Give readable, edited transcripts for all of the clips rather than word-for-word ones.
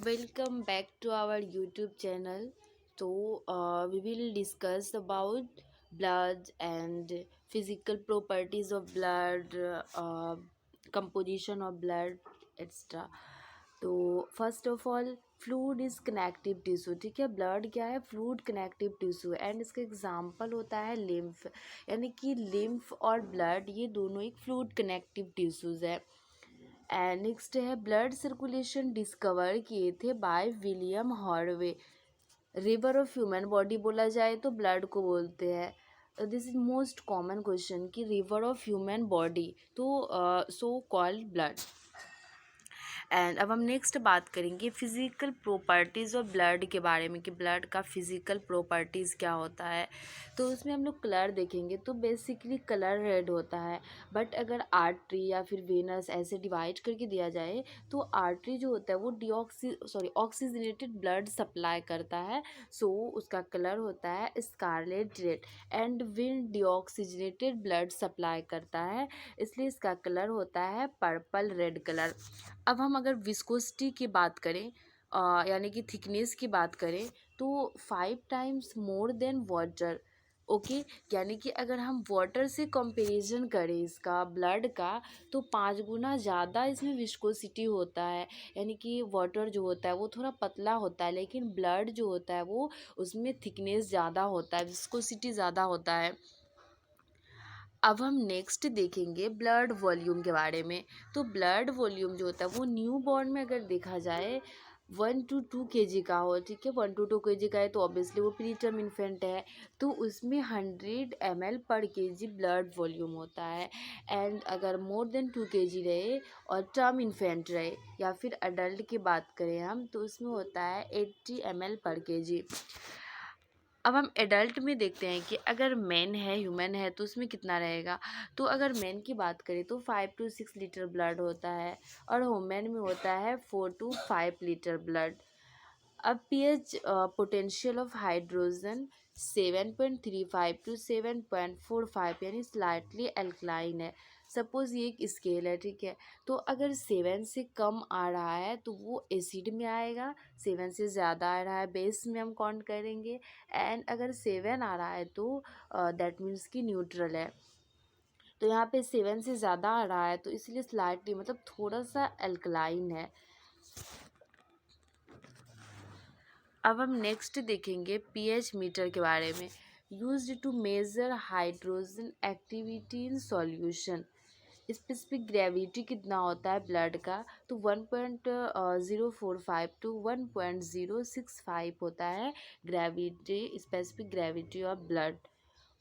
Welcome back to our YouTube channel. We will discuss about blood and physical properties of blood, composition of blood, etc. तो first of all fluid is connective tissue. ठीक है, blood क्या है? Fluid connective tissue and इसका example होता है lymph, यानी कि लिम्फ और ब्लड ये दोनों एक फ्लूइड कनेक्टिव टिश्यूज़ है। एंड नेक्स्ट है ब्लड सर्कुलेशन डिस्कवर किए थे by William Harvey. River of human body बोला जाए तो ब्लड को बोलते हैं। This is most common question कि रिवर ऑफ ह्यूमन बॉडी, तो सो कॉल्ड ब्लड। एंड अब हम नेक्स्ट बात करेंगे फिज़िकल प्रॉपर्टीज़ ऑफ ब्लड के बारे में कि ब्लड का फिज़िकल प्रॉपर्टीज़ क्या होता है। तो उसमें हम लोग कलर देखेंगे तो बेसिकली कलर रेड होता है। बट अगर आर्टरी या फिर वेनस ऐसे डिवाइड करके दिया जाए तो आर्टरी जो होता है वो ऑक्सीजनेटेड ब्लड सप्लाई करता है, सो उसका कलर होता है scarlet red. And when deoxygenated blood supply करता है इसलिए इसका कलर होता है पर्पल रेड कलर। अब हम अगर विस्कोसिटी की बात करें, यानी कि थिकनेस की बात करें, तो 5 times more than water. Okay, यानी कि अगर हम वाटर से कंपैरिजन करें इसका ब्लड का, तो 5 गुना ज़्यादा इसमें विस्कोसिटी होता है। यानी कि वाटर जो होता है वो थोड़ा पतला होता है, लेकिन ब्लड जो होता है वो उसमें थिकनेस ज़्यादा होता है, विस्कोसिटी ज़्यादा होता है। अब हम नेक्स्ट देखेंगे ब्लड वॉल्यूम के बारे में। तो ब्लड वॉल्यूम जो होता है वो न्यू बॉर्न में अगर देखा जाए 1 to 2 kg का हो, ठीक है, 1 to 2 kg का है तो ऑब्वियसली वो प्री टर्म इन्फेंट है, तो उसमें 100 ml/kg ब्लड वॉल्यूम होता है। एंड अगर मोर देन 2 kg रहे और टर्म इन्फेंट रहे या फिर अडल्ट की बात करें हम, तो उसमें होता है 80 ml/kg। अब हम एडल्ट में देखते हैं कि अगर मैन है, ह्यूमन है, तो उसमें कितना रहेगा। तो अगर मैन की बात करें तो 5 to 6 लीटर ब्लड होता है और वुमेन में होता है 4 to 5 लीटर ब्लड। अब pH potential of hydrogen 7.35 to 7.45, यानी स्लाइटली एल्कलाइन है। सपोज ये एक स्केल है, ठीक है, तो अगर 7 से कम आ रहा है तो वो एसिड में आएगा, 7 से ज़्यादा आ रहा है बेस में हम काउंट करेंगे, एंड अगर 7 आ रहा है तो दैट मीन्स कि न्यूट्रल है। तो यहाँ पे 7 से ज़्यादा आ रहा है तो इसलिए स्लाइटली मतलब थोड़ा सा एल्कलाइन है। अब हम नेक्स्ट देखेंगे पीएच मीटर के बारे में। Used to measure hydrogen activity in solution. Specific gravity कितना होता है ब्लड का, तो 1.045 to 1.065 होता है gravity, specific gravity of blood.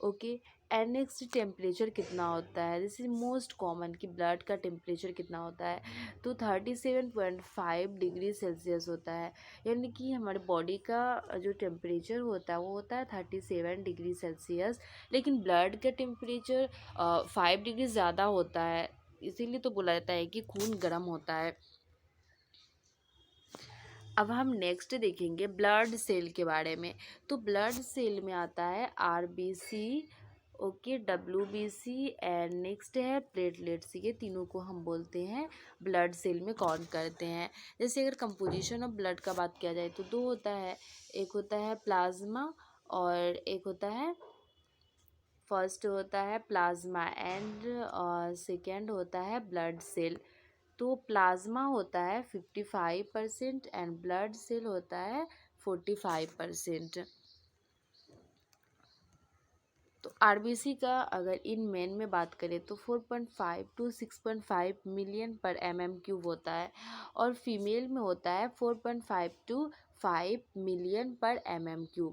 Okay, and next temperature कितना होता है। दिस इज मोस्ट कॉमन कि ब्लड का टेम्परेचर कितना होता है, तो 37.5 डिग्री सेल्सियस होता है। यानी कि हमारे बॉडी का जो टेम्परेचर होता है वो होता है 37 डिग्री सेल्सियस, लेकिन ब्लड का टेम्परेचर 5 डिग्री ज़्यादा होता है, इसीलिए तो बोला जाता है कि खून गर्म होता है। अब हम नेक्स्ट देखेंगे ब्लड सेल के बारे में। तो ब्लड सेल में आता है RBC, okay, WBC and next है प्लेटलेट्स। ये तीनों को हम बोलते हैं ब्लड सेल में काउंट करते हैं। जैसे अगर कंपोजिशन ऑफ ब्लड का बात किया जाए तो दो होता है, एक होता है प्लाज्मा और एक होता है, फर्स्ट होता है प्लाज्मा एंड सेकेंड होता है ब्लड सेल। तो प्लाज्मा होता है 55% एंड ब्लड सेल होता है 45%। तो आरबीसी का अगर इन मेन में बात करें तो 4.5 to 6.5 मिलियन पर mm³ होता है, और फीमेल में होता है 4.5 to 5 मिलियन पर mm³।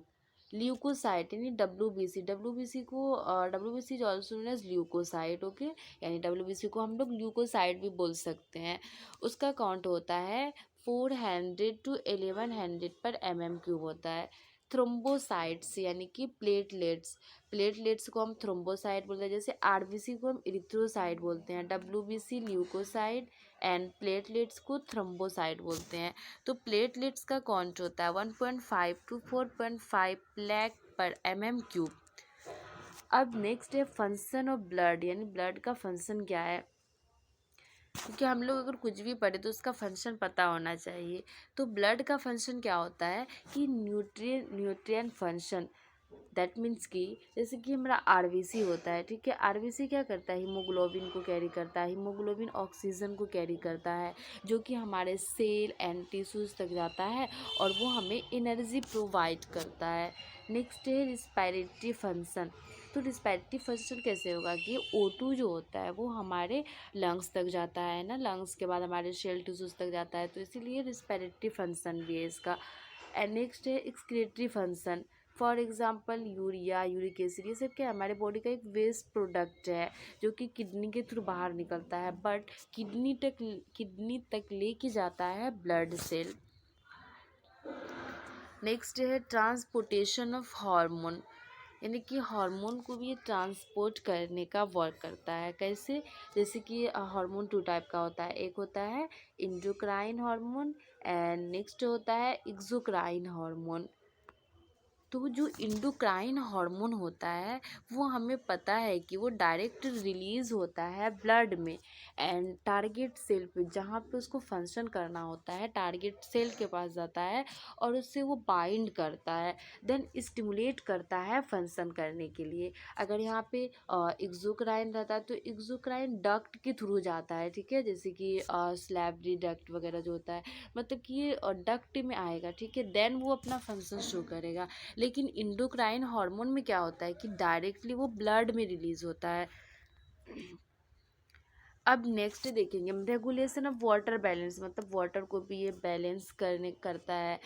ल्यूकोसाइट यानी डब्ल्यूबीसी को WBC is also known as leukocyte, okay, यानी डब्ल्यूबीसी को हम लोग ल्यूकोसाइट भी बोल सकते हैं। उसका काउंट होता है 400 to 1100 पर mm³ होता है। थ्रोम्बोसाइट्स यानी कि प्लेटलेट्स, प्लेटलेट्स को हम थ्रोम्बोसाइट बोलते हैं। जैसे आरबीसी को हम इरिथ्रोसाइट बोलते हैं, डब्ल्यूबीसी ल्यूकोसाइट एंड प्लेटलेट्स को थ्रोम्बोसाइट बोलते हैं। तो प्लेटलेट्स का काउंट होता है 1.5 to 4.5 लाख पर mm³। अब नेक्स्ट है फंक्शन ऑफ ब्लड, यानी ब्लड का फंक्शन क्या है। क्योंकि हम लोग अगर कुछ भी पढ़े तो उसका फंक्शन पता होना चाहिए। तो ब्लड का फंक्शन क्या होता है कि न्यूट्रिएंट फंक्शन। दैट मीन्स कि जैसे कि हमारा आरबीसी होता है, ठीक है। आरबीसी क्या करता है, हीमोग्लोबिन को कैरी करता है। हीमोग्लोबिन ऑक्सीजन को कैरी करता है, जो कि हमारे सेल एंड टिश्यूज तक जाता है और वो हमें एनर्जी प्रोवाइड करता है। नेक्स्ट है रिस्पायरेटरी फंक्शन। तो रिस्पायरेटरी फंक्शन कैसे होगा कि O2 जो होता है वो हमारे लंग्स तक जाता है ना, लंग्स के बाद हमारे सेल टिश्यूज तक जाता है, तो इसीलिए रिस्पायरेटरी फंक्शन भी है इसका। एंड नेक्स्ट है excretory function. For example urea, uric acid, ये सब क्या है, हमारे बॉडी का एक वेस्ट प्रोडक्ट है जो कि किडनी के थ्रू बाहर निकलता है, बट किडनी तक लेके जाता है ब्लड सेल। नेक्स्ट है ट्रांसपोर्टेशन ऑफ हार्मोन, यानी कि हार्मोन को भी ये ट्रांसपोर्ट करने का वर्क करता है। कैसे, जैसे कि हार्मोन टू टाइप का होता है, एक होता है इंडोक्राइन हार्मोन एंड नेक्स्ट होता है एक्सोक्राइन हार्मोन। तो जो इंडोक्राइन हार्मोन होता है वो हमें पता है कि वो डायरेक्ट रिलीज होता है ब्लड में एंड टारगेट सेल पे, जहाँ पे उसको फंक्शन करना होता है टारगेट सेल के पास जाता है और उससे वो बाइंड करता है, देन स्टिमुलेट करता है फंक्शन करने के लिए। अगर यहाँ पे एक्सोक्राइन रहता है तो एक्सोक्राइन डक्ट के थ्रू जाता है, ठीक है, जैसे कि स्लैबरी डक्ट वगैरह जो होता है, मतलब कि ये डक्ट में आएगा, ठीक है, देन वो अपना फंक्शन शुरू करेगा। लेकिन इंडोक्राइन हार्मोन में क्या होता है कि डायरेक्टली वो ब्लड में रिलीज होता है। अब नेक्स्ट देखेंगे रेगुलेशन ऑफ वाटर बैलेंस, मतलब वाटर को भी ये बैलेंस करता है।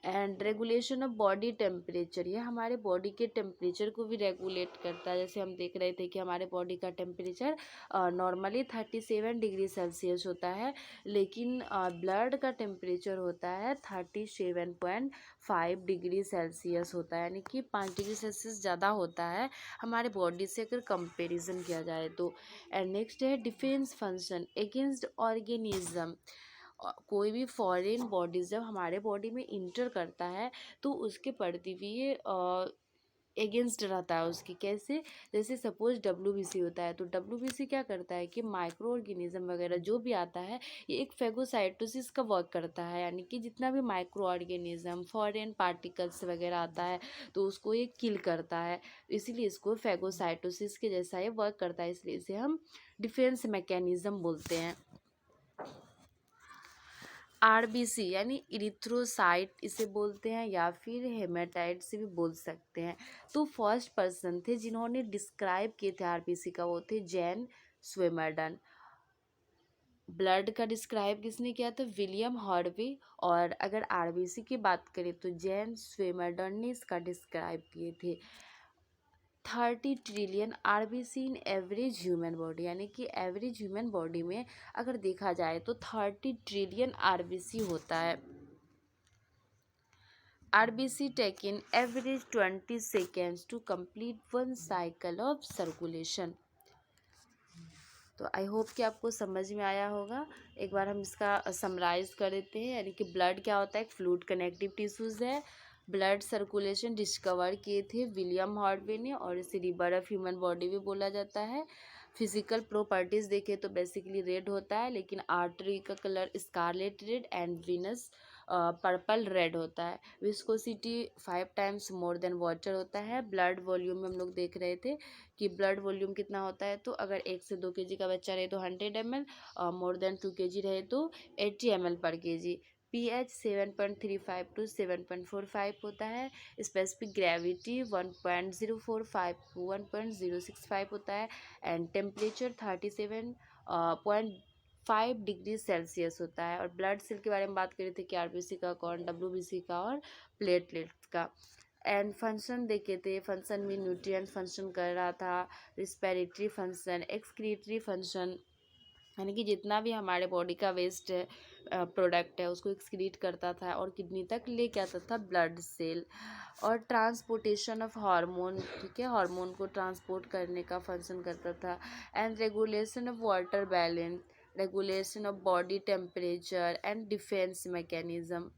And regulation of body temperature, ये हमारे बॉडी के टेम्परेचर को भी रेगुलेट करता है। जैसे हम देख रहे थे कि हमारे बॉडी का टेम्परेचर नॉर्मली 37 डिग्री सेल्सियस होता है, लेकिन ब्लड का टेम्परेचर होता है 37.5 डिग्री सेल्सियस होता है, यानी कि 5 डिग्री सेल्सियस ज़्यादा होता है हमारे बॉडी से अगर कंपेरिजन किया जाए तो। एंड नेक्स्ट है डिफेंस फंक्शन अगेंस्ट ऑर्गेनिज्म। कोई भी फॉरेन बॉडीज जब हमारे बॉडी में इंटर करता है तो उसके प्रति भी ये अगेंस्ट रहता है उसकी। कैसे, जैसे सपोज डब्ल्यूबीसी होता है तो डब्ल्यूबीसी क्या करता है कि माइक्रो ऑर्गेनिज्म वगैरह जो भी आता है ये एक फेगोसाइटोसिस का वर्क करता है, यानी कि जितना भी माइक्रो ऑर्गेनिज्म फॉरेन पार्टिकल्स वगैरह आता है तो उसको ये किल करता है, इसीलिए इसको फेगोसाइटोसिस के जैसा ये वर्क करता है, इसलिए इसे हम डिफेंस मैकेनिज्म बोलते हैं। आरबीसी यानी इरिथ्रोसाइट इसे बोलते हैं या फिर हेमाटाइट से भी बोल सकते हैं। तो फर्स्ट पर्सन थे जिन्होंने डिस्क्राइब किए थे आरबीसी का, वो थे जैन स्वेमर्डन। ब्लड का डिस्क्राइब किसने किया था, विलियम हार्वे। और अगर आरबीसी की बात करें तो जैन स्वेमर्डन ने इसका डिस्क्राइब किए थे। 30 ट्रिलियन आरबीसी इन एवरेज ह्यूमन बॉडी, यानी कि एवरेज ह्यूमन बॉडी में अगर देखा जाए तो 30 ट्रिलियन आरबीसी होता है। RBC take in average 20 seconds to complete one cycle of circulation. तो आई होप कि आपको समझ में आया होगा। एक बार हम इसका समराइज कर देते हैं, यानी कि ब्लड क्या होता है, एक फ्लूइड कनेक्टिव टिश्यूज है। ब्लड सर्कुलेशन डिस्कवर किए थे विलियम हार्वे ने और इसे रिवर ऑफ ह्यूमन बॉडी भी बोला जाता है। फिजिकल प्रॉपर्टीज देखें तो बेसिकली रेड होता है, लेकिन आर्टरी का colour scarlet red and venous purple red होता है। Viscosity 5 times more than water होता है। ब्लड वॉल्यूम में हम लोग देख रहे थे कि ब्लड वॉल्यूम कितना होता है, तो अगर 1 से 2 kg का बच्चा रहे तो 100 ml, मोर देन 2 kg रहे तो 80 ml/kg। pH 7.35 to 7.45 होता है। स्पेसिफिक ग्रेविटी 1.045 to 1.065 होता है एंड टेम्परेचर 37.5 डिग्री सेल्सियस होता है। और ब्लड सेल के बारे में बात करी थी कि आरबीसी का, कौन, डब्ल्यूबीसी का और प्लेटलेट्स का। एंड फंक्शन देखे थे, फंक्शन में न्यूट्रिएंट फंक्शन कर रहा था, रिस्पिरेटरी फंक्शन, एक्सक्रीटरी फंक्शन, यानी कि जितना भी हमारे बॉडी का वेस्ट प्रोडक्ट है उसको एक्सक्रीट करता था और किडनी तक लेके आता था ब्लड सेल। और ट्रांसपोर्टेशन ऑफ हार्मोन, ठीक है, हार्मोन को ट्रांसपोर्ट करने का फंक्शन करता था। And regulation of water balance, regulation of body temperature and defence mechanism.